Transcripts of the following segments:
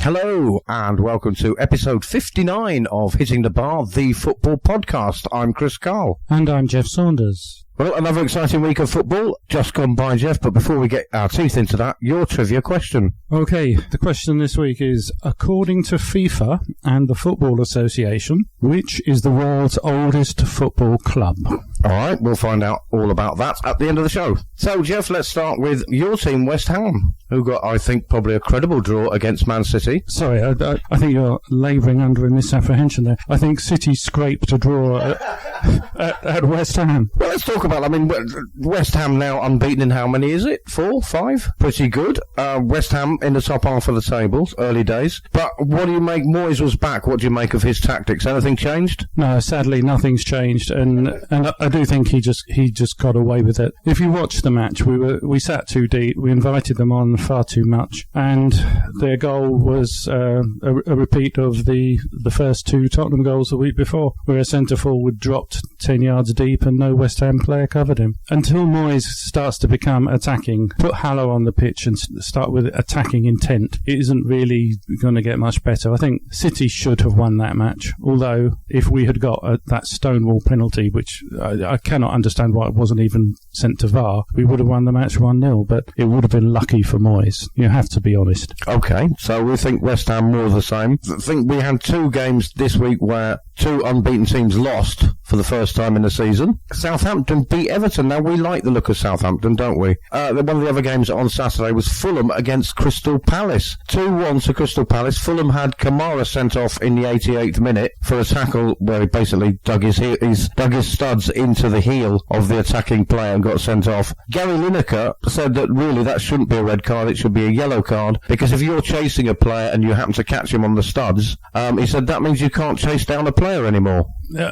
Hello and welcome to episode 59 of Hitting the Bar, the football podcast. I'm Chris Karle. And I'm Geoff Saunders. Well, another exciting week of football just gone by, Geoff, but before we get our teeth into that, your trivia question. Okay, the question this week is, according to FIFA and the Football Association, which is the world's oldest football club? All right, we'll find out all about that at the end of the show. So, Geoff, let's start with your team, West Ham, who got, I think, probably a credible draw against Man City. Sorry, I think you're labouring under a misapprehension there. I think City scraped a draw at West Ham. Well, let's talk about, West Ham now unbeaten in how many is it? 4, 5? Pretty good. West Ham in the top half of the tables, early days. But what do you make? Moyes was back. What do you make of his tactics? Anything changed? No, sadly, nothing's changed, and I do think he just got away with it. If you watch the match, we sat too deep. We invited them on far too much, and their goal was a repeat of the first two Tottenham goals the week before, where a centre forward dropped 10 yards deep and no West Ham player covered him. Until Moyes starts to become attacking, put Hallow on the pitch and start with attacking intent, it isn't really going to get much better. I think City should have won that match, although if we had got that Stonewall penalty, which I cannot understand why it wasn't even sent to VAR, we would have won the match 1-0, but it would have been lucky for Moyes. You have to be honest. Okay, so we think West Ham more of the same. I think we had two games this week where two unbeaten teams lost for the first time in the season. Southampton beat Everton. Now, we like the look of Southampton, don't we? One of the other games on Saturday was Fulham against Crystal Palace. 2-1 to Crystal Palace. Fulham had Kamara sent off in the 88th minute for a tackle where he basically dug his studs into the heel of the attacking player and got sent off. Gary Lineker said that really that shouldn't be a red card, it should be a yellow card, because if you're chasing a player and you happen to catch him on the studs, he said that means you can't chase down a player anymore.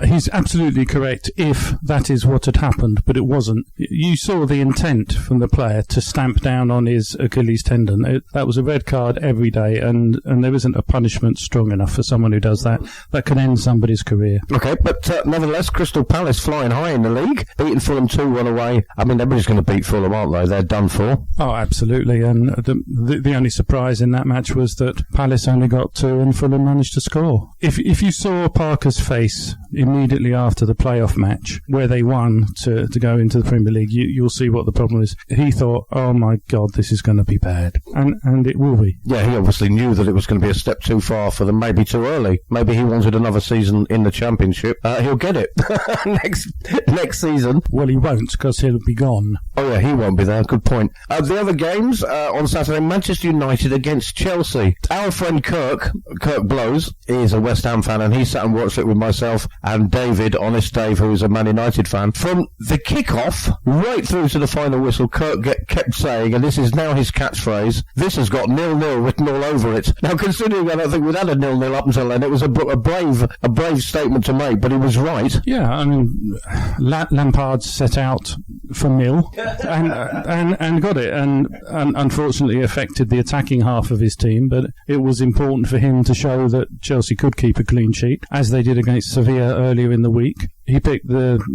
He's absolutely correct if that is what had happened, but it wasn't. You saw the intent from the player to stamp down on his Achilles tendon. That was a red card every day, and there isn't a punishment strong enough for someone who does that. That can end somebody's career. Okay, but nevertheless, Crystal Palace flying high in the league, beating Fulham 2-1 away. I mean, everybody's going to beat Fulham, aren't they? They're done for. Oh, absolutely, and the only surprise in that match was that Palace only got 2 and Fulham managed to score. If you saw Parker's face immediately after the playoff match where they won to go into the Premier League, you'll see what the problem is. He thought, oh my God, this is going to be bad, and it will be. Yeah, he obviously knew that it was going to be a step too far for them, maybe too early. Maybe he wanted another season in the Championship. He'll get it next season. Well, he won't, because he'll be gone. Oh yeah, he won't be there. Good point. The other games on Saturday, Manchester United against Chelsea. Our friend Kirk Blows, is a West Ham fan, and he sat and watched it with myself and David, Honest Dave, who is a Man United fan. From the kick-off right through to the final whistle, Kirk kept saying, and this is now his catchphrase, this has got 0-0 written all over it. Now, considering I don't think we'd had a 0-0 up until then, it was a brave statement to make, but he was right. Yeah, I mean, Lampard set out for nil and got it, and unfortunately affected the attacking half of his team, but it was important for him to show that Chelsea could keep a clean sheet, as they did against Sevilla earlier in the week. He picked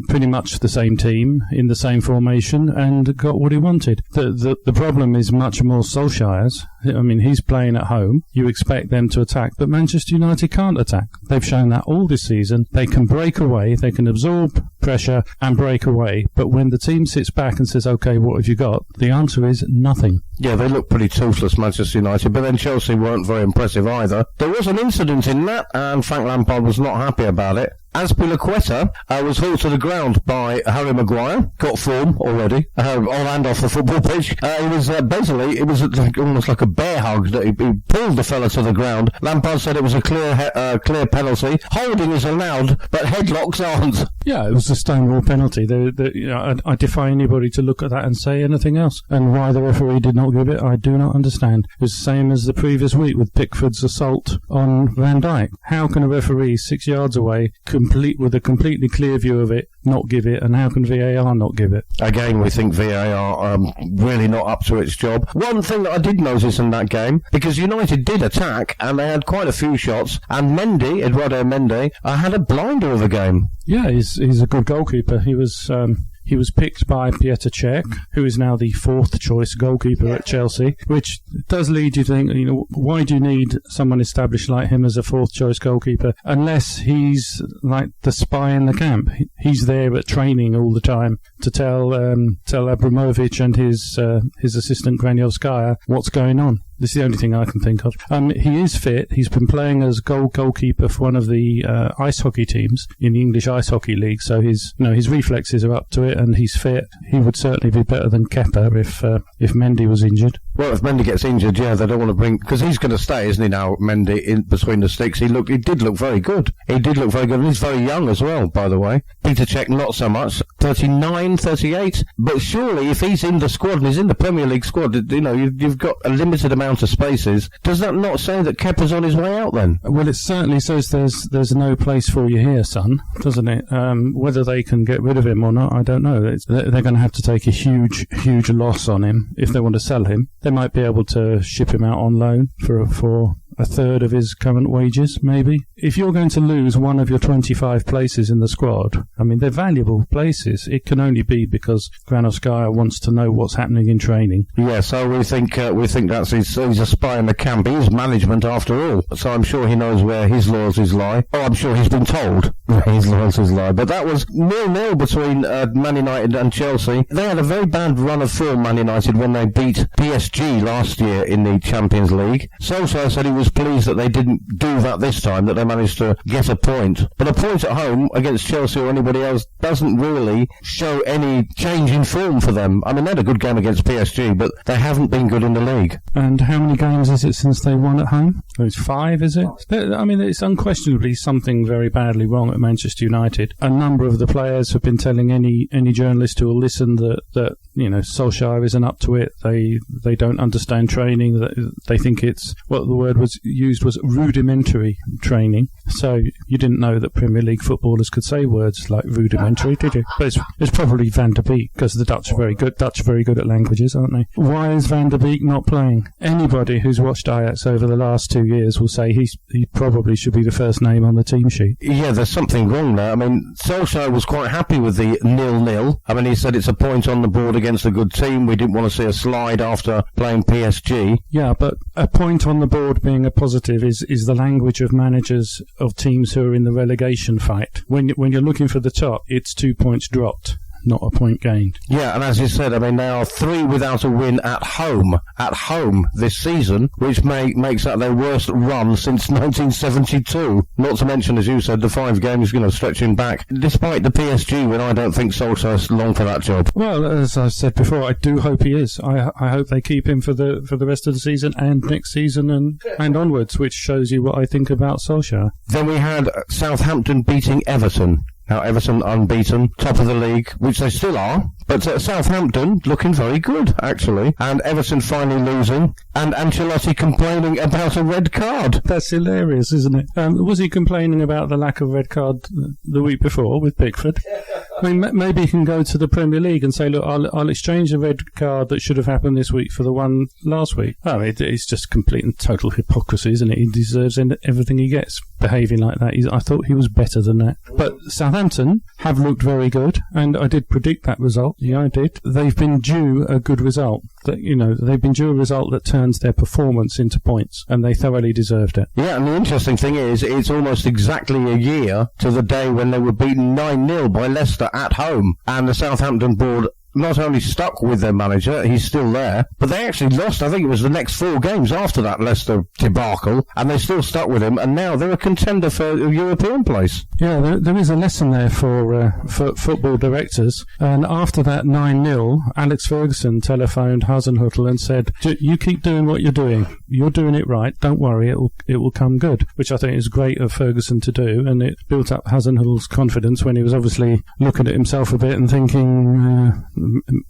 pretty much the same team in the same formation and got what he wanted. The problem is much more Solskjaer's. I mean, he's playing at home. You expect them to attack, but Manchester United can't attack. They've shown that all this season. They can break away, they can absorb pressure and break away, but when the team sits back and says, okay, what have you got? The answer is nothing. Yeah, they look pretty toothless, Manchester United, but then Chelsea weren't very impressive either. There was an incident in that, and Frank Lampard was not happy about it. Azpilicueta was hauled to the ground by Harry Maguire. Got form already, on and off the football pitch. It was almost like a bear hug that he pulled the fella to the ground. Lampard said it was a clear penalty. Holding is allowed, but headlocks aren't. Yeah, it was a Stonewall penalty. I defy anybody to look at that and say anything else. And why the referee did not give it, I do not understand. It was the same as the previous week with Pickford's assault on Van Dijk. How can a referee 6 yards away, with a completely clear view of it, not give it, and how can VAR not give it? Again, we think VAR really not up to its job. One thing that I did notice in that game, because United did attack and they had quite a few shots, and Eduardo Mendy, had a blinder of a game. Yeah, he's a good goalkeeper. He was He was picked by Petr Cech, who is now the 4th choice goalkeeper at Chelsea, which does lead you to think, why do you need someone established like him as a 4th choice goalkeeper unless he's like the spy in the camp? He's there at training all the time to tell Abramovich and his assistant Granovskaya what's going on. This is the only thing I can think of. He is fit. He's been playing as goalkeeper for one of the ice hockey teams in the English Ice Hockey League, so his reflexes are up to it, and he's fit. He would certainly be better than Kepa if Mendy was injured. Well, if Mendy gets injured, yeah, they don't want to bring... Because he's going to stay, isn't he now, Mendy, in between the sticks. He did look very good. And he's very young as well, by the way. Petr Cech, not so much. 39, 38. But surely, if he's in the squad, and he's in the Premier League squad, you've got a limited amount of spaces. Does that not say that Kepa's on his way out, then? Well, it certainly says there's no place for you here, son, doesn't it? Whether they can get rid of him or not, I don't know. They're going to have to take a huge loss on him if they want to sell him. They might be able to ship him out on loan for a third of his current wages, maybe. If you're going to lose one of your 25 places in the squad, I mean, they're valuable places. It can only be because Granovskaya wants to know what's happening in training. Yeah, so we think that's he's a spy in the camp. He's management after all, so I'm sure he knows where his loyalties lie. Oh, I'm sure he's been told where his loyalties lie. But that was 0-0 between Man United and Chelsea. They had a very bad run of form, Man United, when they beat PSG last year in the Champions League. Solskjaer said he was pleased that they didn't do that this time, that they managed to get a point. But a point at home against Chelsea or anybody else doesn't really show any change in form for them. I mean, they had a good game against PSG, but they haven't been good in the league. And how many games is it since they won at home? It's 5, is it? I mean, it's unquestionably something very badly wrong at Manchester United. A number of the players have been telling any journalist who will listen that Solskjaer isn't up to it. They don't understand training. That they think it's, what the word was used was rudimentary training. So you didn't know that Premier League footballers could say words like rudimentary, did you? But it's probably Van der Beek, because the Dutch are very good. Dutch are very good at languages, aren't they? Why is Van der Beek not playing? Anybody who's watched Ajax over the last 2 years will say he probably should be the first name on the team sheet. Yeah, there's something wrong there. I mean, Solskjaer was quite happy with the 0-0. I mean, he said it's a point on the board against a good team. We didn't want to see a slide after playing PSG. Yeah, but a point on the board being a positive is the language of managers of teams who are in the relegation fight. When you're looking for the top, it's 2 points dropped, not a point gained. Yeah, and as you said, I mean, they are 3 without a win at home this season, which makes that their worst run since 1972. Not to mention, as you said, the 5 games, stretching back. Despite the PSG win, I don't think Solskjaer's long for that job. Well, as I said before, I do hope he is. I hope they keep him for the rest of the season and next season and onwards, which shows you what I think about Solskjaer. Then we had Southampton beating Everton. Now, Everton unbeaten, top of the league, which they still are. But Southampton looking very good, actually. And Everton finally losing. And Ancelotti complaining about a red card. That's hilarious, isn't it? Was he complaining about the lack of red card the week before with Pickford? I mean, maybe he can go to the Premier League and say, look, I'll exchange the red card that should have happened this week for the one last week. Oh, it's just complete and total hypocrisy, isn't it? He deserves everything he gets behaving like that. I thought he was better than that. But Southampton have looked very good, and I did predict that result. Yeah, I did. They've been due a good result. They've been due a result that turns their performance into points, and they thoroughly deserved it. Yeah, and the interesting thing is, it's almost exactly a year to the day when they were beaten 9-0 by Leicester at home, and the Southampton board not only stuck with their manager, he's still there, but they actually lost, I think it was the next 4 games after that Leicester debacle, and they still stuck with him, and now they're a contender for a European place. Yeah, there is a lesson there for football directors, and after that 9-0, Alex Ferguson telephoned Hasenhüttl and said, you keep doing what you're doing. You're doing it right. Don't worry, it will come good, which I think is great of Ferguson to do, and it built up Hasenhüttl's confidence when he was obviously looking at himself a bit and thinking,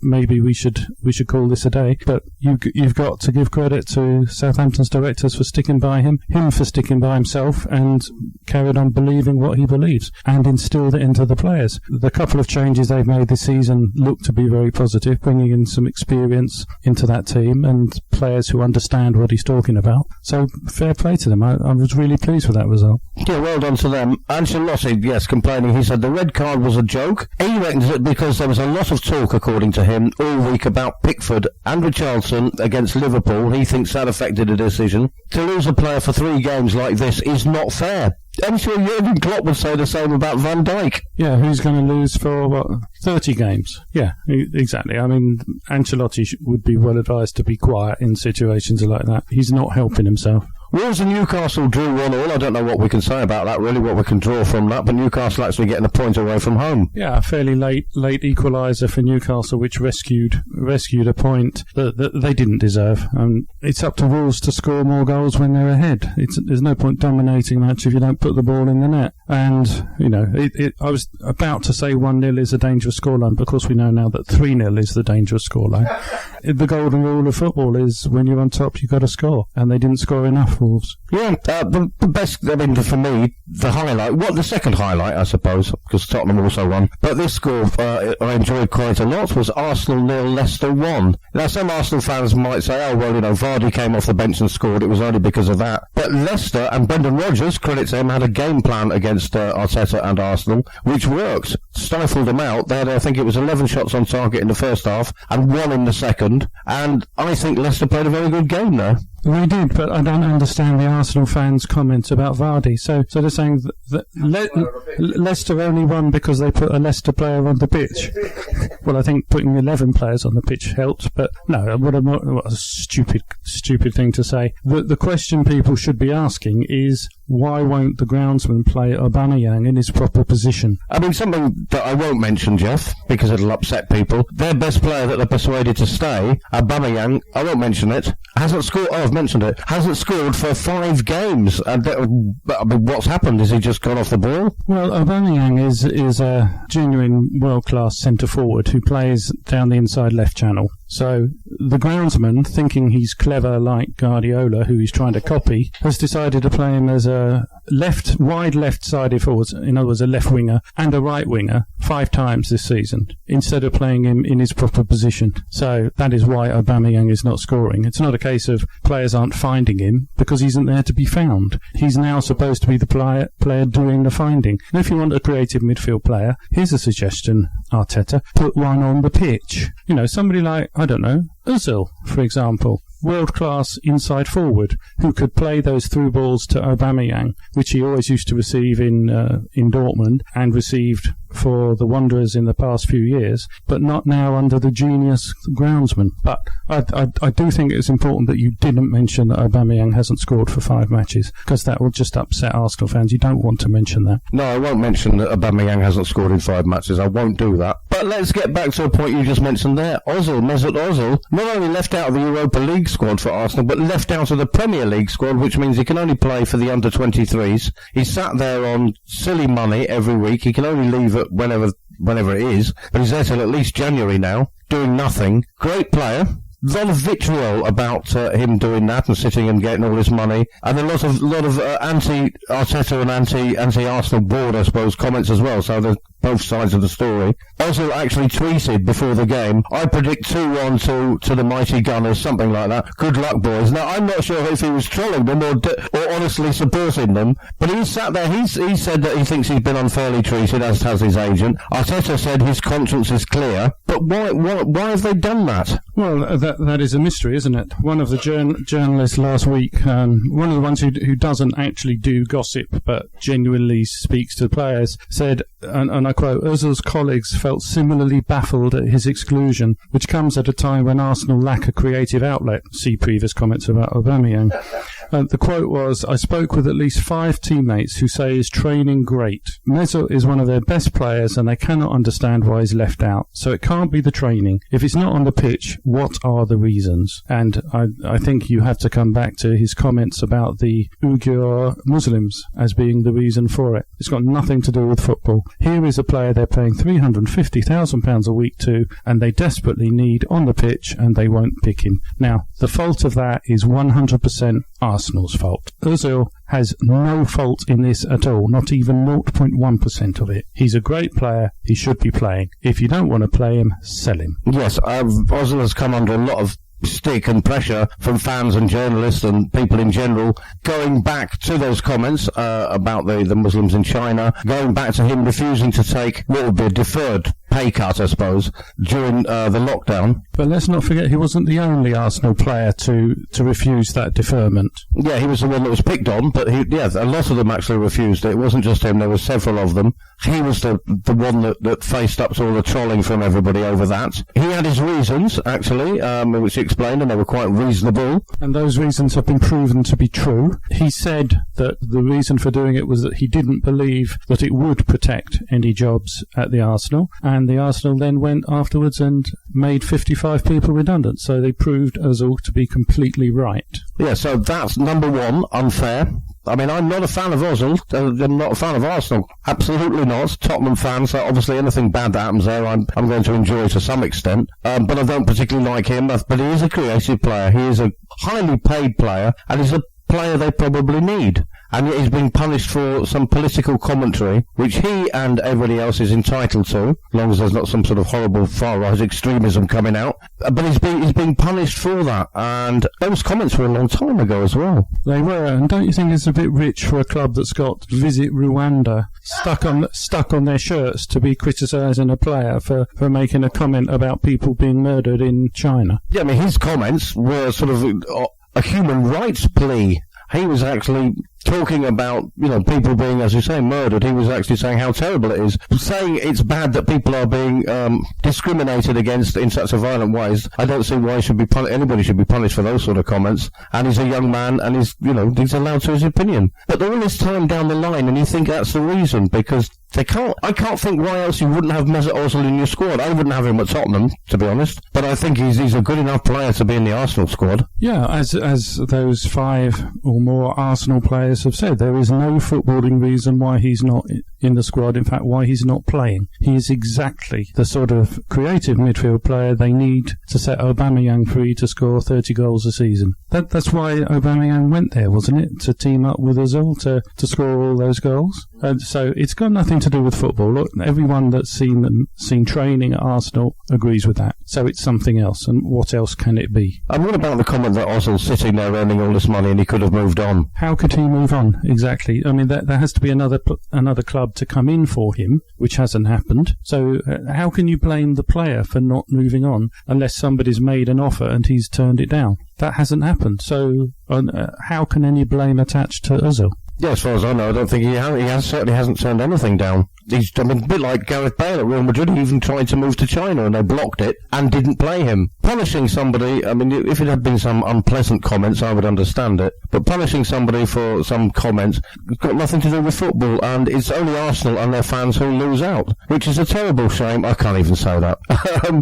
maybe we should call this a day. But you've got to give credit to Southampton's directors for sticking by him for sticking by himself, and carried on believing what he believes, and instilled it into the players. The couple of changes they've made this season look to be very positive, bringing in some experience into that team and players who understand what he's talking about. So fair play to them. I was really pleased with that result. Yeah, well done to them. Ancelotti, yes, complaining. He said the red card was a joke. He reckons it because there was a lot of talk, according to him, all week about Pickford and Richarlison against Liverpool. He thinks that affected the decision. To lose a player for 3 games like this is not fair. I'm sure Jurgen Klopp would say the same about Van Dijk. Yeah, who's going to lose for, 30 games? Yeah, exactly. I mean, Ancelotti would be well advised to be quiet in situations like that. He's not helping himself. Wolves and Newcastle drew 1-1. I don't know what we can say about that, really, what we can draw from that, but Newcastle actually getting a point away from home. Yeah, a fairly late equaliser for Newcastle, which rescued a point that they didn't deserve. It's up to Wolves to score more goals when they're ahead. There's no point dominating a match if you don't put the ball in the net. And, I was about to say 1-0 is a dangerous scoreline, but of course we know now that 3-0 is the dangerous scoreline. The golden rule of football is when you're on top, you've got to score, and they didn't score enough, Wolves. Yeah, the best, for me, the highlight, the second highlight, I suppose, because Tottenham also won, but this score I enjoyed quite a lot, was Arsenal 0, Leicester 1. Now, some Arsenal fans might say, Vardy came off the bench and scored, it was only because of that. But Leicester, and Brendan Rodgers, credit to him, had a game plan against Arteta and Arsenal, which worked. Stifled them out. They had, I think it was 11 shots on target in the first half, and 1 in the second, and I think Leicester played a very good game there. We did, but I don't understand the Arsenal fans' comments about Vardy. So they're saying that Leicester only won because they put a Leicester player on the pitch. Well, I think putting 11 players on the pitch helped, but no, what a stupid thing to say. The question people should be asking is, why won't the groundsman play Aubameyang in his proper position? I mean, something that I won't mention, Geoff, because it'll upset people. Their best player that they're persuaded to stay, Aubameyang, I won't mention it, hasn't scored. Oh, I've mentioned it. Hasn't scored for 5 games. And what's happened? Is he just gone off the ball? Well, Aubameyang is a genuine world-class centre-forward who plays down the inside left channel. So the groundsman, thinking he's clever like Guardiola, who he's trying to copy, has decided to play him as a wide left-sided forward, in other words, a left winger and a right winger 5 times this season, instead of playing him in his proper position. So that is why Aubameyang is not scoring. It's not a case of players aren't finding him, because he isn't there to be found. He's now supposed to be the player doing the finding. And if you want a creative midfield player, here's a suggestion, Arteta, put one on the pitch. Somebody like, I don't know, Ozil, for example. World-class inside forward who could play those through balls to Aubameyang, which he always used to receive in Dortmund and received for the Wanderers in the past few years, but not now under the genius groundsman. But I do think it's important that you didn't mention that Aubameyang hasn't scored for 5 matches, because that will just upset Arsenal fans. You don't want to mention that. No, I won't mention that Aubameyang hasn't scored in 5 matches. I won't do that. But let's get back to a point you just mentioned there. Mesut Ozil, not only left out of the Europa League squad for Arsenal, but left out of the Premier League squad, which means he can only play for the under-23s. He's sat there on silly money every week. He can only leave at whenever it is, but he's there till at least January now, doing nothing. Great player. A lot of vitriol about him doing that and sitting and getting all this money, and a lot of anti-Arteta and anti-Arsenal board, I suppose, comments as well. So there's both sides of the story. Ozil actually tweeted before the game, "I predict 2-1 to the mighty Gunners," something like that. Good luck, boys. Now, I'm not sure if he was trolling them or honestly supporting them, but he sat there. He said that he thinks he's been unfairly treated, as has his agent. Arteta said his conscience is clear, but why have they done that? Well, that is a mystery, isn't it? One of the journalists last week, one of the ones who doesn't actually do gossip but genuinely speaks to the players, said, and I quote, "Ozil's colleagues felt similarly baffled at his exclusion, which comes at a time when Arsenal lack a creative outlet." See previous comments about Aubameyang. The quote was, "I spoke with at least 5 teammates who say he's training great. Mesut is one of their best players and they cannot understand why he's left out. So it can't be the training. If it's not on the pitch, what are the reasons?" And I think you have to come back to his comments about the Uyghur Muslims as being the reason for it. It's got nothing to do with football. Here is a player they're paying £350,000 a week to, and they desperately need on the pitch, and they won't pick him. Now, the fault of that is 100% Arsenal's fault. Ozil has no fault in this at all, not even 0.1% of it. He's a great player. He should be playing. If you don't want to play him, sell him. Yes, Ozil has come under a lot of stick and pressure from fans and journalists and people in general, going back to those comments about the Muslims in China, going back to him refusing to take what would be a deferred pay cut, I suppose, during the lockdown. But let's not forget he wasn't the only Arsenal player to refuse that deferment. Yeah, he was the one that was picked on, but a lot of them actually refused it. It wasn't just him, there were several of them. He was the one that faced up to all the trolling from everybody over that. He had his reasons, actually, which he explained, and they were quite reasonable. And those reasons have been proven to be true. He said that the reason for doing it was that he didn't believe that it would protect any jobs at the Arsenal, and the Arsenal then went afterwards and made 55 people redundant, so they proved Ozil to be completely right. Yeah, so that's number one, unfair. I mean, I'm not a fan of Ozil. I'm not a fan of Arsenal. Absolutely not. Tottenham fans, so obviously anything bad that happens there, I'm going to enjoy to some extent. But I don't particularly like him. But he is a creative player. He is a highly paid player, and he's a player they probably need. And yet he's being punished for some political commentary, which he and everybody else is entitled to, as long as there's not some sort of horrible far-right extremism coming out. But he's being punished for that, and those comments were a long time ago as well. They were, and don't you think it's a bit rich for a club that's got Visit Rwanda stuck on their shirts to be criticising a player for making a comment about people being murdered in China? Yeah, I mean, his comments were sort of a human rights plea. He was actually talking about, people being, as you say, murdered. He was actually saying how terrible it is. Saying it's bad that people are being discriminated against in such a violent ways. I don't see why anybody should be punished for those sort of comments. And he's a young man, and he's allowed to his opinion. But all this time down the line, and you think that's the reason, because I can't think why else you wouldn't have Mesut Ozil in your squad. I wouldn't have him at Tottenham, to be honest. But I think he's a good enough player to be in the Arsenal squad. Yeah, as those 5 or more Arsenal players have said, there is no footballing reason why he's not in the squad. In fact, why he's not playing. He is exactly the sort of creative midfield player they need to set Aubameyang free to score 30 goals a season. That's why Aubameyang went there, wasn't it? To team up with Ozil to score all those goals. And so it's got nothing to do with football. Look, everyone that's seen training at Arsenal agrees with that. So it's something else. And what else can it be? And what about the comment that Ozil's sitting there earning all this money and he could have moved on? How could he move on? Exactly. I mean, there has to be another club to come in for him, which hasn't happened. So how can you blame the player for not moving on unless somebody's made an offer and he's turned it down? That hasn't happened. So how can any blame attach to Ozil? Yeah, as far as I know, I don't think he certainly hasn't turned anything down. A bit like Gareth Bale at Real Madrid. He even tried to move to China and they blocked it and didn't play him. Punishing somebody, if it had been some unpleasant comments, I would understand it. But punishing somebody for some comments has got nothing to do with football, and it's only Arsenal and their fans who lose out, which is a terrible shame. I can't even say that.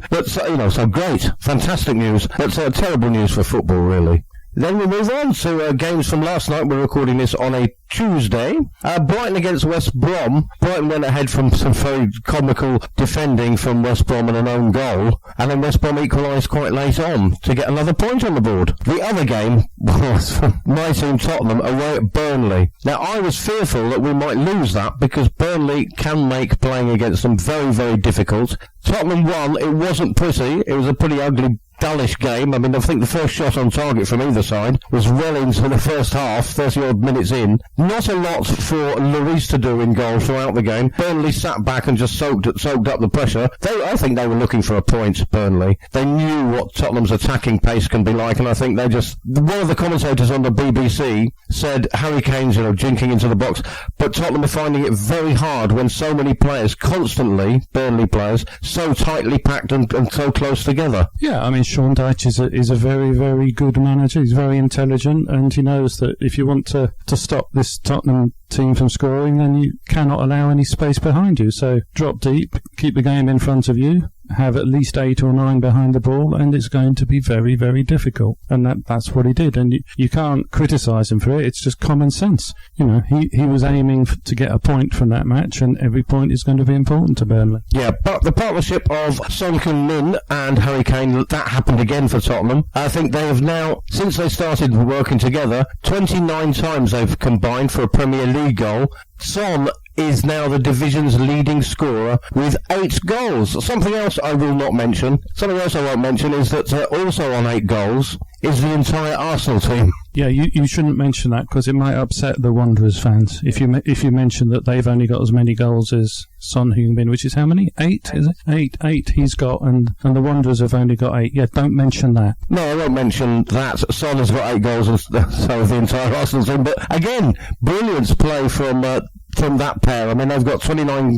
But, so great, fantastic news. That's terrible news for football, really. Then we move on to games from last night. We're recording this on a Tuesday. Brighton against West Brom. Brighton went ahead from some very comical defending from West Brom and an own goal. And then West Brom equalised quite late on to get another point on the board. The other game was from my team Tottenham away at Burnley. Now, I was fearful that we might lose that because Burnley can make playing against them very, very difficult. Tottenham won. It wasn't pretty. It was a pretty ugly, dullish game. I think the first shot on target from either side was well into the first half, 30-odd minutes in. Not a lot for Lloris to do in goal throughout the game. Burnley sat back and just soaked up the pressure. I think they were looking for a point, Burnley. They knew what Tottenham's attacking pace can be like, and I think one of the commentators on the BBC said Harry Kane's, jinking into the box, but Tottenham are finding it very hard when so many players, constantly, Burnley players, so tightly packed and so close together. Yeah, Sean Dyche is a very, very good manager. He's very intelligent, and he knows that if you want to stop this Tottenham team from scoring, then you cannot allow any space behind you. So drop deep, keep the game in front of you, have at least 8 or 9 behind the ball, and it's going to be very, very difficult. And that's what he did. And you can't criticise him for it. It's just common sense. You know, he was aiming to get a point from that match, and every point is going to be important to Burnley. Yeah, but the partnership of Son Heung-min and Harry Kane, that happened again for Tottenham. I think they have now, since they started working together, 29 times they've combined for a Premier League goal. Son is now the division's leading scorer with 8 goals. Something else I will not mention, something else I won't mention is that also on 8 goals is the entire Arsenal team. Yeah, you shouldn't mention that because it might upset the Wanderers fans if you mention that they've only got as many goals as Son Heung-min, which is how many? 8, is it? 8 he's got, and the Wanderers have only got 8. Yeah, don't mention that. No, I won't mention that. Son has got 8 goals, and so has the entire Arsenal team. But again, brilliant play from that pair. I mean, they've got 29.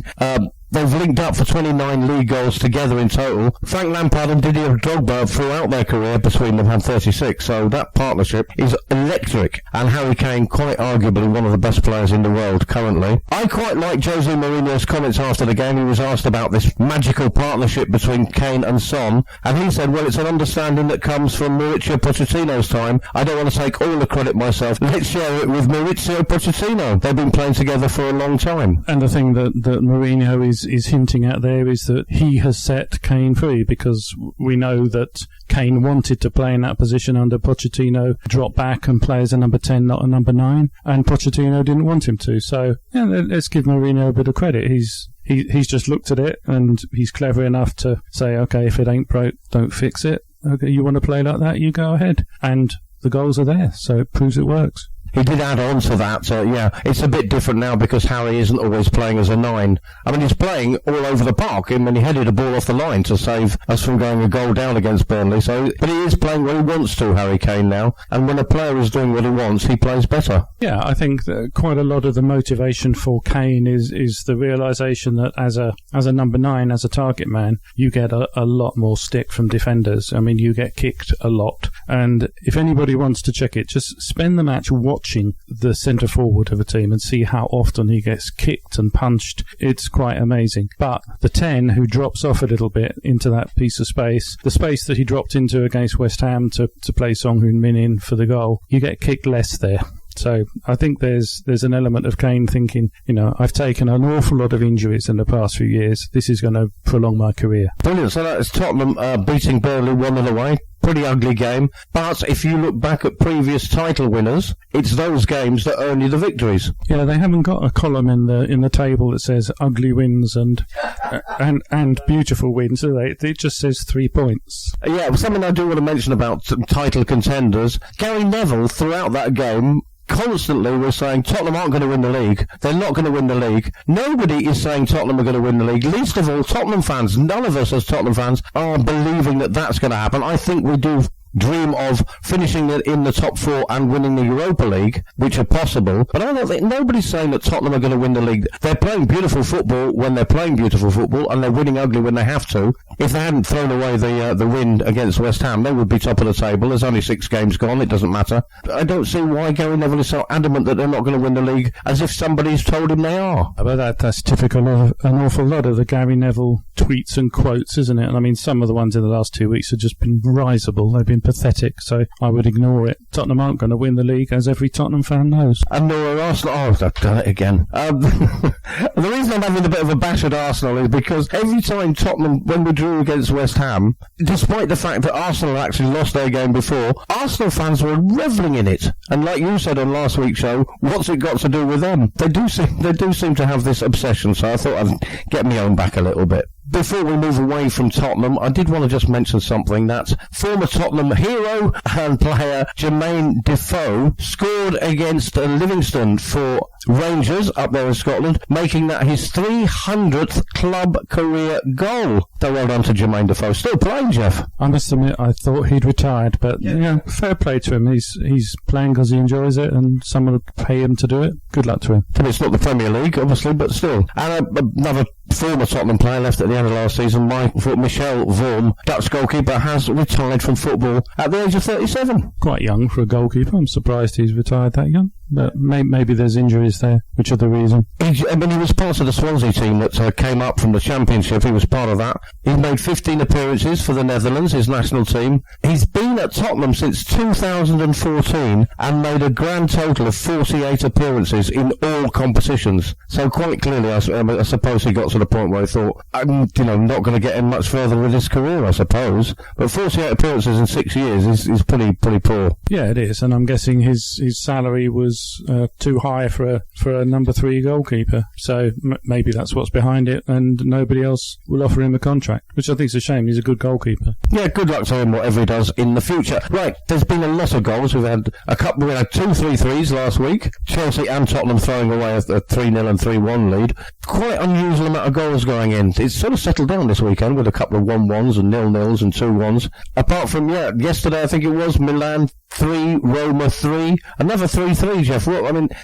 They've linked up for 29 league goals together in total. Frank Lampard and Didier Drogba throughout their career between them had 36, so that partnership is electric. And Harry Kane, quite arguably one of the best players in the world currently. I quite like Jose Mourinho's comments after the game. He was asked about this magical partnership between Kane and Son, and he said, well, it's an understanding that comes from Mauricio Pochettino's time. I don't want to take all the credit myself. Let's share it with Mauricio Pochettino. They've been playing together for a long time. And the thing that Mourinho is hinting at there is that he has set Kane free, because we know that Kane wanted to play in that position under Pochettino, drop back and play as a number 10, not a number 9, and Pochettino didn't want him to. So yeah, let's give Mourinho a bit of credit. He's just looked at it, and he's clever enough to say, okay, if it ain't broke, don't fix it. Okay, you want to play like that, you go ahead. And the goals are there, so it proves it works. He did add on to that, it's a bit different now because Harry isn't always playing as a 9. I mean, he's playing all over the park. I mean, he headed a ball off the line to save us from going a goal down against Burnley. But he is playing what he wants to, Harry Kane, now. And when a player is doing what he wants, he plays better. Yeah, I think that quite a lot of the motivation for Kane is the realisation that as a number 9, as a target man, you get a lot more stick from defenders. I mean, you get kicked a lot. And if anybody wants to check it, just spend the match watching the centre forward of a team and see how often he gets kicked and punched. It's quite amazing. But the 10 who drops off a little bit into that piece of space, the space that he dropped into against West Ham to play Son Heung-min in for the goal, you get kicked less there. So I think there's an element of Kane thinking, I've taken an awful lot of injuries in the past few years. This is going to prolong my career. Brilliant. So that's Tottenham beating Burnley 1-0 away. Pretty ugly game. But if you look back at previous title winners, it's those games that earn you the victories. Yeah, they haven't got a column in the table that says ugly wins and beautiful wins, do they? It just says 3 points. Yeah, something I do want to mention about title contenders. Gary Neville, throughout that game, constantly we're saying Tottenham aren't going to win the league. They're not going to win the league. Nobody is saying Tottenham are going to win the league. Least of all Tottenham fans. None of us as Tottenham fans are believing that that's going to happen. I think we do dream of finishing in the top 4 and winning the Europa League, which are possible. But I don't think nobody's saying that Tottenham are going to win the league. They're playing beautiful football when they're playing beautiful football, and they're winning ugly when they have to. If they hadn't thrown away the win against West Ham, they would be top of the table. There's only 6 games gone. It doesn't matter. I don't see why Gary Neville is so adamant that they're not going to win the league, as if somebody's told him they are. But that's typical of an awful lot of the Gary Neville tweets and quotes, isn't it? And I mean, some of the ones in the last 2 weeks have just been risible. They've been pathetic, so I would ignore it. Tottenham aren't going to win the league, as every Tottenham fan knows. And nor are Arsenal. Oh, I've done it again. The reason I'm having a bit of a bash at Arsenal is because every time Tottenham, when we drew against West Ham, despite the fact that Arsenal actually lost their game before, Arsenal fans were revelling in it. And like you said on last week's show, what's it got to do with them? They do seem to have this obsession, so I thought I'd get my own back a little bit. Before we move away from Tottenham, I did want to just mention something that former Tottenham hero and player Jermaine Defoe scored against Livingston for Rangers up there in Scotland, making that his 300th club career goal. So well done to Jermaine Defoe. Still playing, Geoff. I must admit, I thought he'd retired, but yeah, fair play to him. He's playing because he enjoys it, and someone would pay him to do it. Good luck to him. And it's not the Premier League, obviously, but still. And another former Tottenham player, left at the end of last season. Michel Vorm, Dutch goalkeeper, has retired from football at the age of 37. Quite young for a goalkeeper. I'm surprised he's retired that young. But maybe there's injuries there, which are the reason. He was part of the Swansea team that came up from the Championship. He was part of that. He made 15 appearances for the Netherlands, his national team. He's been at Tottenham since 2014 and made a grand total of 48 appearances in all competitions. So quite clearly, I suppose he got to the point where he thought, I'm not going to get him much further with his career, I suppose. But 48 appearances in 6 years is pretty poor. Yeah, it is. And I'm guessing his salary was too high for a number 3 goalkeeper, so maybe that's what's behind it, and nobody else will offer him a contract, which I think is a shame. He's a good goalkeeper. Yeah, good luck to him, whatever he does in the future. Right, there's been a lot of goals. We had 2 3-3s last week. Chelsea and Tottenham throwing away a 3-0 and 3-1 lead. Quite unusual amount of goals going in. It's sort of settled down this weekend with a couple of 1-1s and 0-0s and 2-1s. Apart from, yesterday I think it was Milan 3, Roma 3, another 3-3, Geoff.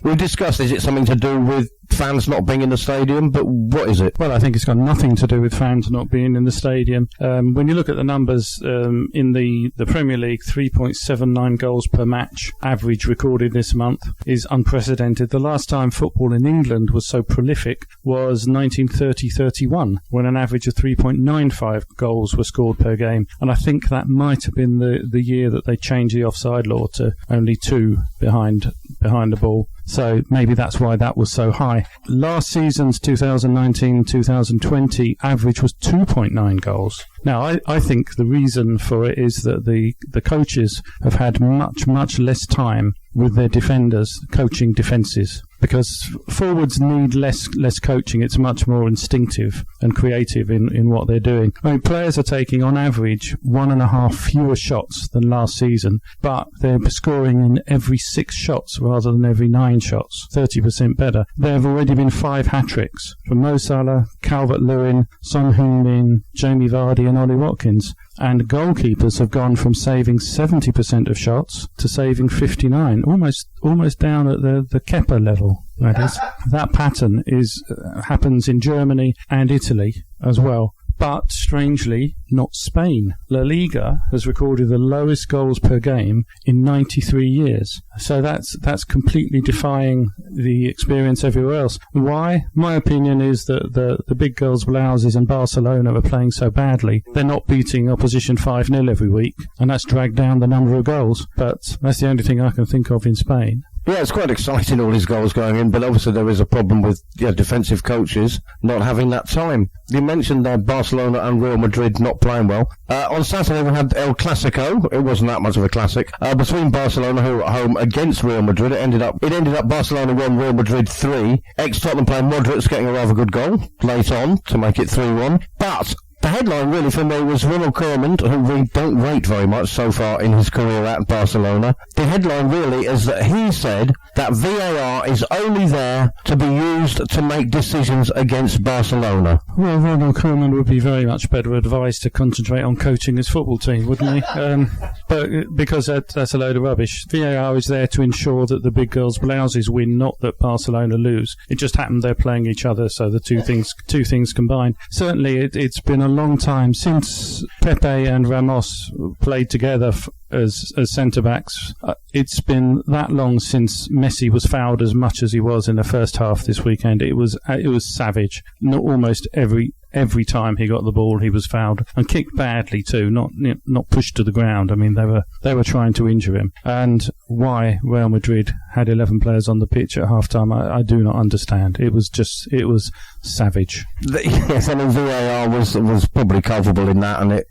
We discussed, is it something to do with fans not being in the stadium, but what is it? Well, I think it's got nothing to do with fans not being in the stadium. When you look at the numbers in the Premier League, 3.79 goals per match average recorded this month is unprecedented. The last time football in England was so prolific was 1930-31, when an average of 3.95 goals were scored per game, and I think that might have been the year that they changed the offside law to only 2 behind the ball. So maybe that's why that was so high. Last season's 2019-2020 average was 2.9 goals. Now, I think the reason for it is that the coaches have had much less time with their defenders coaching defences, because forwards need less coaching. It's much more instinctive and creative in what they're doing. Players are taking on average 1.5 fewer shots than last season, but they're scoring in every 6 shots rather than every 9 shots, 30% better. There have already been 5 hat-tricks from Mo Salah, Calvert-Lewin, Son Heung-min, Jamie Vardy and Ollie Watkins. And goalkeepers have gone from saving 70% of shots to saving 59, almost down at the Kepa level. That is, that pattern happens in Germany and Italy as well. But, strangely, not Spain. La Liga has recorded the lowest goals per game in 93 years. So that's completely defying the experience everywhere else. Why? My opinion is that the big girls' blouses in Barcelona are playing so badly. They're not beating opposition 5-0 every week, and that's dragged down the number of goals. But that's the only thing I can think of in Spain. Yeah, it's quite exciting, all these goals going in, but obviously there is a problem with defensive coaches not having that time. You mentioned Barcelona and Real Madrid not playing well. On Saturday we had El Clasico. It wasn't that much of a classic. Between Barcelona, who were at home, against Real Madrid. It ended up Barcelona 1, Real Madrid 3. Ex-Tottenham player Modric's getting a rather good goal late on to make it 3-1. But the headline really for me was Ronald Koeman, who we don't rate very much so far in his career at Barcelona. The headline really is that he said that VAR is only there to be used to make decisions against Barcelona. Well, Ronald Koeman would be very much better advised to concentrate on coaching his football team, wouldn't he? But because that's a load of rubbish. VAR is there to ensure that the big girls' blouses win, not that Barcelona lose. It just happened they're playing each other, so the two things combined. Certainly, it's been a long time since Pepe and Ramos played together as centre-backs. It's been that long since Messi was fouled as much as he was in the first half this weekend. It was savage. Almost every time he got the ball, he was fouled and kicked badly too. Not pushed to the ground. I mean, they were trying to injure him. And why Real Madrid had 11 players on the pitch at half-time, I do not understand. It was savage. Yes, I mean, VAR was probably culpable in that, and it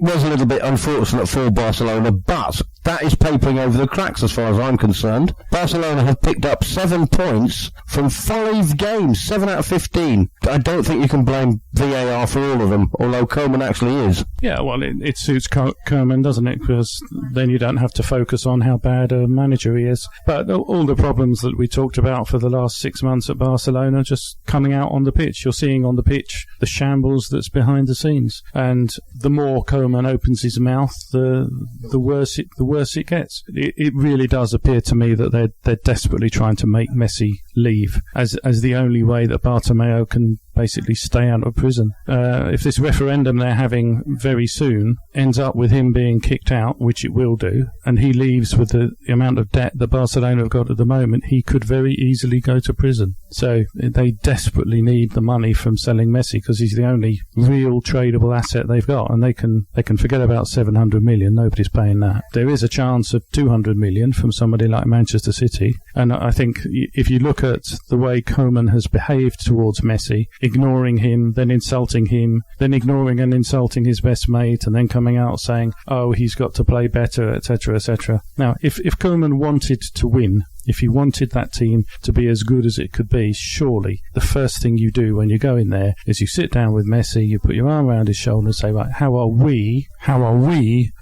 was a little bit unfortunate for Barcelona, but that is papering over the cracks as far as I'm concerned. Barcelona have picked up 7 points from 5 games, 7 out of 15. I don't think you can blame VAR for all of them, although Koeman actually is. Yeah, well, it suits Koeman, doesn't it? Because then you don't have to focus on how bad a manager he is. But all the problems that we talked about for the last 6 months at Barcelona just coming out on the pitch. You're seeing on the pitch the shambles that's behind the scenes. And the more Koeman opens his mouth, the worse it gets. It really does appear to me that they're desperately trying to make Messi leave as the only way that Bartomeu can basically stay out of prison. If this referendum they're having very soon ends up with him being kicked out, which it will do, and he leaves with the amount of debt that Barcelona have got at the moment, he could very easily go to prison. So they desperately need the money from selling Messi because he's the only real tradable asset they've got, and they can forget about 700 million. Nobody's paying that. There is a chance of 200 million from somebody like Manchester City, and I think if you look at the way Koeman has behaved towards Messi, ignoring him, then insulting him, then ignoring and insulting his best mate, and then coming out saying, oh, he's got to play better, etc., etc. Now, if Koeman wanted to win, if he wanted that team to be as good as it could be, surely the first thing you do when you go in there is you sit down with Messi, you put your arm around his shoulder and say, right, how are we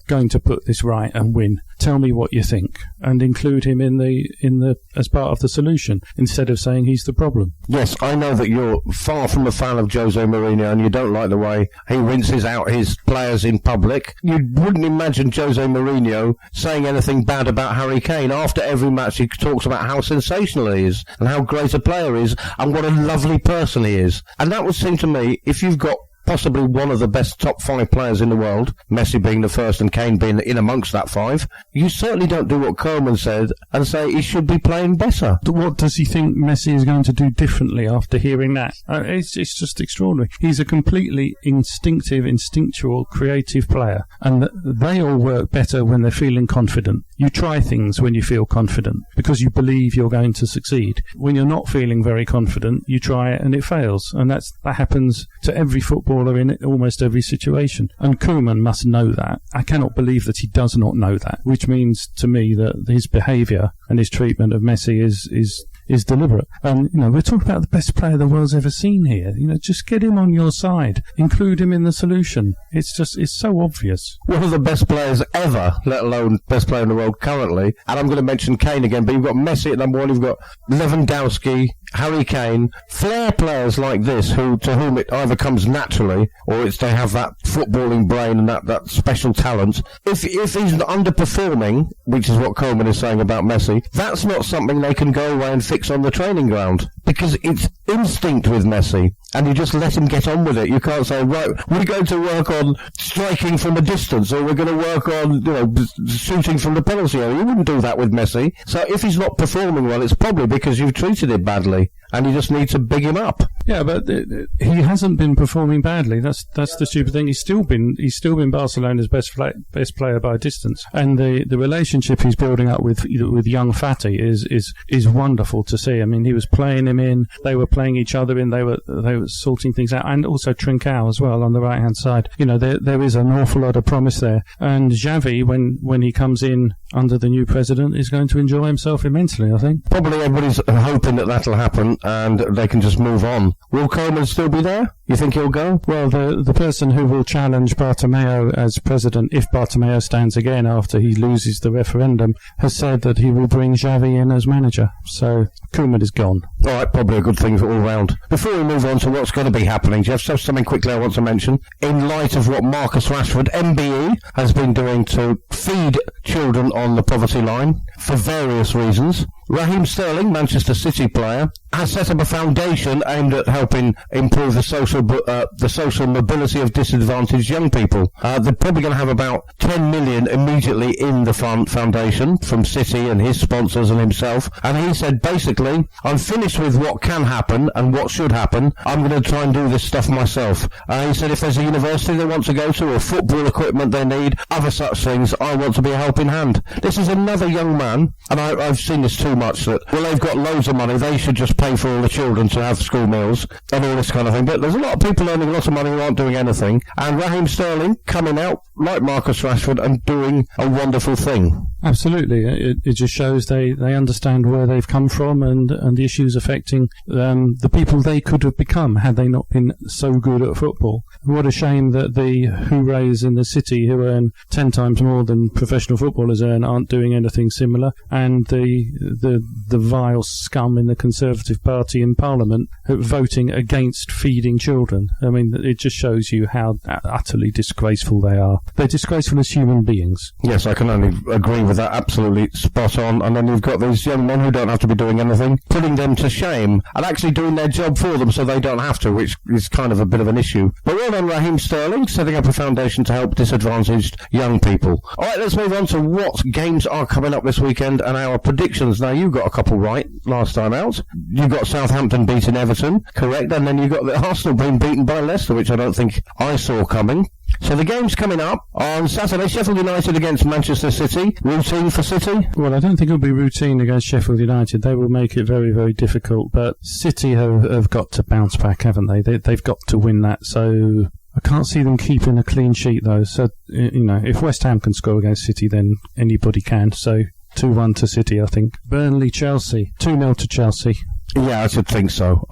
going to put this right and win? Tell me what you think, and include him in the as part of the solution instead of saying he's the problem. Yes, I know that you're far from a fan of Jose Mourinho and you don't like the way he rinses out his players in public. You wouldn't imagine Jose Mourinho saying anything bad about Harry Kane. After every match he talks about how sensational he is and how great a player he is and what a lovely person he is. And that would seem to me, if you've got possibly one of the best top 5 players in the world, Messi being the first and Kane being in amongst that 5, you certainly don't do what Koeman said and say he should be playing better. What does he think Messi is going to do differently after hearing that? It's just extraordinary. He's a completely instinctual, creative player, and they all work better when they're feeling confident. You try things when you feel confident because you believe you're going to succeed. When you're not feeling very confident, you try it and it fails, and that happens to every footballer in almost every situation. And Koeman must know that. I cannot believe that he does not know that, which means to me that his behaviour and his treatment of Messi is deliberate. And, we're talking about the best player the world's ever seen here. Just get him on your side. Include him in the solution. It's so obvious. One of the best players ever, let alone best player in the world currently. And I'm going to mention Kane again, but you've got Messi at number 1, you've got Lewandowski, Harry Kane, flair players like this to whom it either comes naturally or they have that footballing brain and that special talent. If he's underperforming, which is what Koeman is saying about Messi, that's not something they can go away and fix on the training ground because it's instinct with Messi and you just let him get on with it. You can't say, right, we're going to work on striking from a distance or we're going to work on shooting from the penalty area. You wouldn't do that with Messi. So if he's not performing well, it's probably because you've treated him badly and you just need to big him up. Yeah, but he hasn't been performing badly. That's the stupid thing. He's still been Barcelona's best player by a distance, and the relationship he's building up with young Fati is wonderful to see. I mean, he was playing him in, they were playing each other in, they were sorting things out, and also Trincao as well on the right hand side. There is an awful lot of promise there, and Xavi when he comes in under the new president is going to enjoy himself immensely, I think. Probably everybody's hoping that'll happen and they can just move on. Will Koeman still be there? You think he'll go? Well, the person who will challenge Bartomeu as president, if Bartomeu stands again after he loses the referendum, has said that he will bring Xavi in as manager. So Koeman is gone. All right, probably a good thing for all round. Before we move on to what's going to be happening, Geoff, so something quickly I want to mention. In light of what Marcus Rashford, MBE, has been doing to feed children on the poverty line for various reasons, Raheem Sterling, Manchester City player, has set up a foundation aimed at helping improve the social mobility of disadvantaged young people. They're probably going to have about 10 million immediately in the foundation from City and his sponsors and himself. And he said, basically, I'm finished with what can happen and what should happen. I'm going to try and do this stuff myself. He said if there's a university they want to go to or football equipment they need, other such things, I want to be a helping hand. This is another young man, and I've seen this too much, that, well, they've got loads of money, they should just pay for all the children to have school meals and all this kind of thing. But there's a lot of people earning a lot of money who aren't doing anything. And Raheem Sterling coming out, like Marcus Rashford, and doing a wonderful thing. Absolutely. It just shows they understand where they've come from and the issues affecting the people they could have become had they not been so good at football. What a shame that the hoorays in the city who earn 10 times more than professional footballers earn aren't doing anything similar similar, and the vile scum in the Conservative Party in Parliament voting against feeding children. I mean, it just shows you how utterly disgraceful they are. They're disgraceful as human beings. Yes, I can only agree with that. Absolutely spot on. And then you've got these young men who don't have to be doing anything, putting them to shame and actually doing their job for them so they don't have to, which is kind of a bit of an issue. But well done, Raheem Sterling, setting up a foundation to help disadvantaged young people. All right, let's move on to what games are coming up this weekend and our predictions. Now, you got a couple right last time out. You got Southampton beating Everton, correct? And then you got the Arsenal being beaten by Leicester, which I don't think I saw coming. So the game's coming up on Saturday, Sheffield United against Manchester City. Routine for City? Well, I don't think it'll be routine against Sheffield United. They will make it very, very difficult. But City have got to bounce back, haven't they? They've got to win that. So I can't see them keeping a clean sheet, though. So, if West Ham can score against City, then anybody can. So 2-1 to City, I think. Burnley-Chelsea. 2-0 to Chelsea. Yeah, I should think so.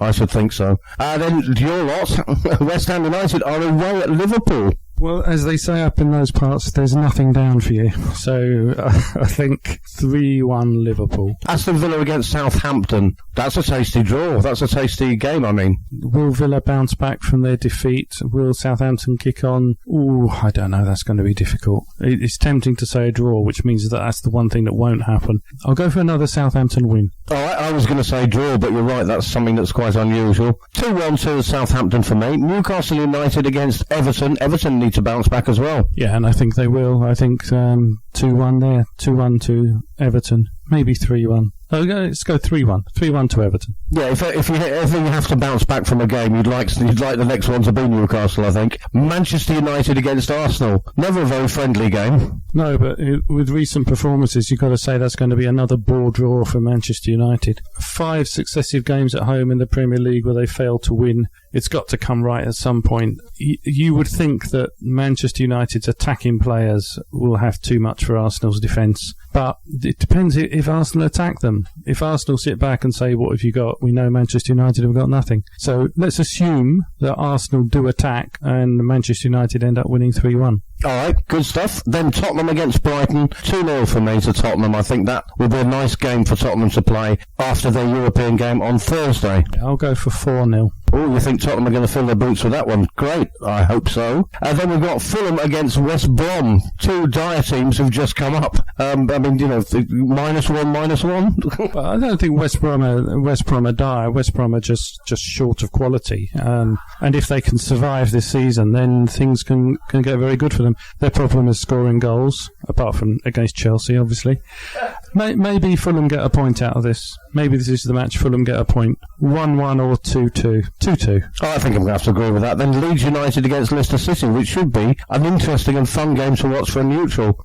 Then your lot, West Ham United, are away at Liverpool. Well, as they say up in those parts, there's nothing down for you. So I think 3-1 Liverpool. Aston Villa against Southampton. That's a tasty draw. That's a tasty game, I mean. Will Villa bounce back from their defeat? Will Southampton kick on? Ooh, I don't know. That's going to be difficult. It's tempting to say a draw, which means that that's the one thing that won't happen. I'll go for another Southampton win. Oh, I was going to say draw, but you're right. That's something that's quite unusual. 2-1 to Southampton for me. Newcastle United against Everton. Everton need to bounce back as well. Yeah, and I think they will. I think 2-1 there. 2-1 to Everton. Maybe 3-1. Let's go 3-1. 3-1 to Everton. Yeah, if you have to bounce back from a game, you'd like the next one to be Newcastle, I think. Manchester United against Arsenal. Never a very friendly game. No, but with recent performances, you've got to say that's going to be another bore draw for Manchester United. 5 successive games at home in the Premier League where they failed to win. It's got to come right at some point. You would think that Manchester United's attacking players will have too much for Arsenal's defence. But it depends if Arsenal attack them. If Arsenal sit back and say, what have you got? We know Manchester United have got nothing. So let's assume that Arsenal do attack and Manchester United end up winning 3-1. All right, good stuff. Then Tottenham against Brighton, 2-0 for me to Tottenham. I think that will be a nice game for Tottenham to play after their European game on Thursday. I'll go for 4-0. Oh, you think Tottenham are going to fill their boots with that one? Great, I hope so. Then we've got Fulham against West Brom. 2 dire teams who've just come up. I mean, -1. Well, I don't think West Brom are dire. West Brom are just short of quality. And if they can survive this season, then things can get very good for them. Their problem is scoring goals, apart from against Chelsea, obviously. Maybe Fulham get a point out of this. Maybe this is the match Fulham get a point. 1-1 or 2-2. 2-2. Oh, I think I'm going to have to agree with that. Then Leeds United against Leicester City, which should be an interesting and fun game to watch for a neutral.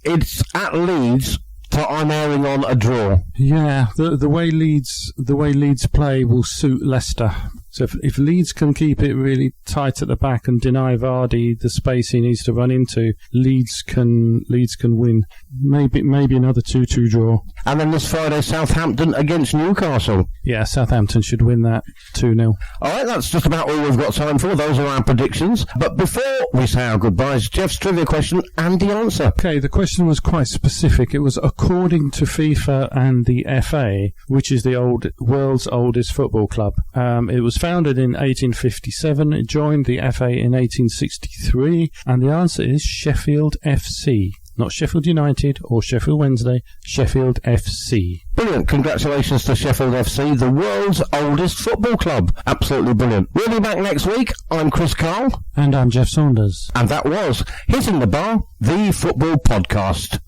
It's at Leeds, so I'm airing on a draw. Yeah, the way Leeds play will suit Leicester. So if Leeds can keep it really tight at the back and deny Vardy the space he needs to run into, Leeds can win. Maybe another 2-2 draw. And then this Friday, Southampton against Newcastle. Yeah, Southampton should win that 2-0. All right, that's just about all we've got time for. Those are our predictions. But before we say our goodbyes, Geoff's trivia question and the answer. Okay, the question was quite specific. It was according to FIFA and the FA, which is the world's oldest football club. It was founded in 1857. It joined the FA in 1863, and the answer is Sheffield FC. Not Sheffield United or Sheffield Wednesday, Sheffield FC. Brilliant. Congratulations to Sheffield FC, the world's oldest football club. Absolutely brilliant. We'll be back next week. I'm Chris Karle. And I'm Geoff Saunders. And that was Hitting the Bar, the football podcast.